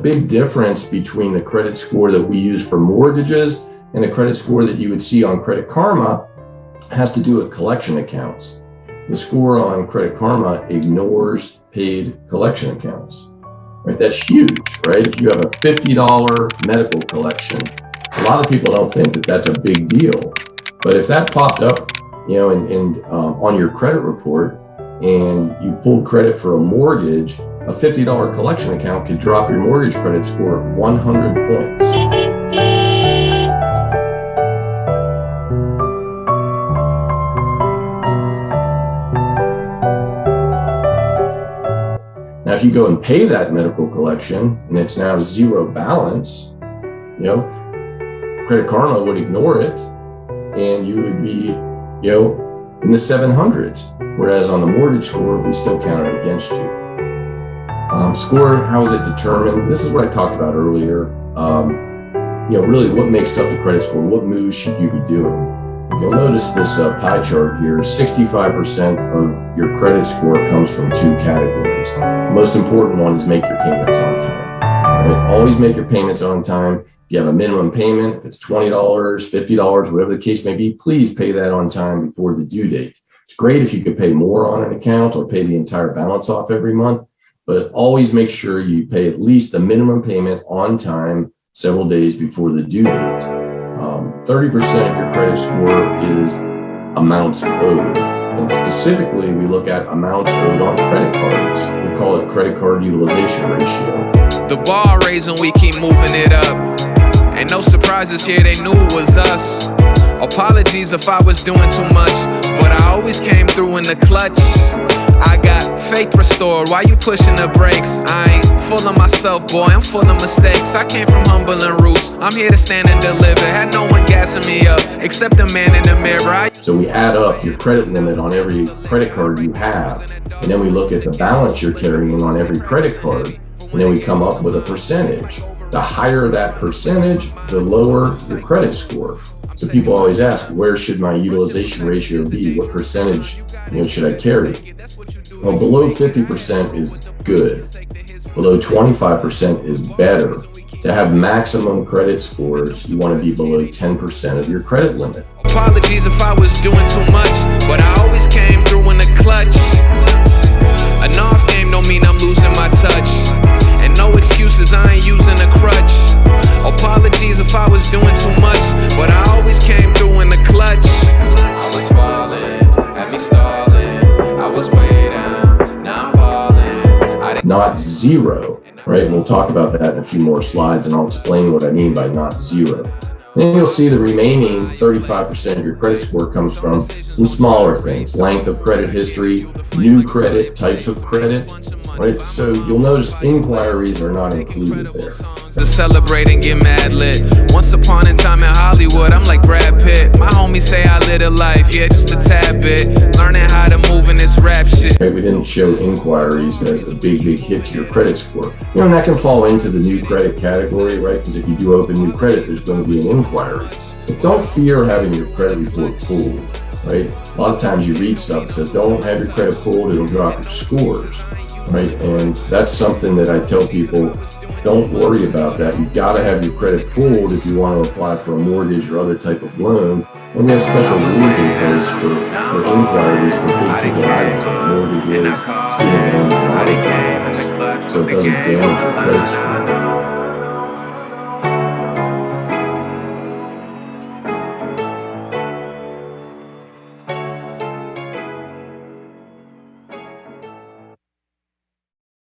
big difference between the credit score that we use for mortgages and the credit score that you would see on Credit Karma has to do with collection accounts. The score on Credit Karma ignores paid collection accounts, right? That's huge, right? If you have a $50 medical collection, a lot of people don't think that that's a big deal. But if that popped up, on your credit report and you pulled credit for a mortgage, a $50 collection account could drop your mortgage credit score 100 points. Now, if you go and pay that medical collection and it's now zero balance, Credit Karma would ignore it and you would be, in the 700s. Whereas on the mortgage score, we still count it against you. Score, how is it determined? This is what I talked about earlier. Really what makes up the credit score? What moves should you be doing? If you'll notice this pie chart here, 65% of your credit score comes from two categories. The most important one is make your payments on time. Right? Always make your payments on time. If you have a minimum payment, if it's $20, $50, whatever the case may be, please pay that on time before the due date. It's great if you could pay more on an account or pay the entire balance off every month, but always make sure you pay at least the minimum payment on time several days before the due date. 30% of your credit score is amounts owed. And specifically, we look at amounts owed on credit cards. We call it credit card utilization ratio. The bar raising, we keep moving it up. Ain't no surprises here, they knew it was us. Apologies if I was doing too much, but I always came through in the clutch. I got faith restored, why you pushing the brakes? I ain't full of myself, boy, I'm full of mistakes. I came from humble and roots, I'm here to stand and deliver. Had no one gassing me up, except the man in the mirror. So we add up your credit limit on every credit card you have, and then we look at the balance you're carrying on every credit card, and then we come up with a percentage. The higher that percentage, the lower your credit score. So people always ask, where should my utilization ratio be? What percentage should I carry? Well, below 50% is good. Below 25% is better. To have maximum credit scores, you want to be below 10% of your credit limit. Apologies if I was doing too much, but I always came through in the clutch. An off game don't mean I'm losing my touch. And no excuses, I ain't using a crutch. Apologies if I was doing too much, but I always came through in the clutch. I was falling, had me stalling. I was way down, now I'm balling. Not zero, right? And we'll talk about that in a few more slides, and I'll explain what I mean by not zero. Then you'll see the remaining 35% of your credit score comes from some smaller things, length of credit history, new credit, types of credit, right? So you'll notice inquiries are not included there. To celebrate and get mad lit. Once upon a time in Hollywood, I'm like Brad Pitt. My homies say I live a life, yeah, just a tad bit. Learning how to move in this rap shit. Right, we didn't show inquiries as a big hit to your credit score. And that can fall into the new credit category, right? Because if you do open new credit, there's going to be an inquiry. But don't fear having your credit report pulled, right? A lot of times you read stuff that says, don't have your credit pulled, it'll drop your scores, right? And that's something that I tell people, don't worry about that. You've got to have your credit pulled if you want to apply for a mortgage or other type of loan. And we have special rules in place for inquiries for big ticket items like mortgages, student loans, and auto finance, so it doesn't damage your credit score.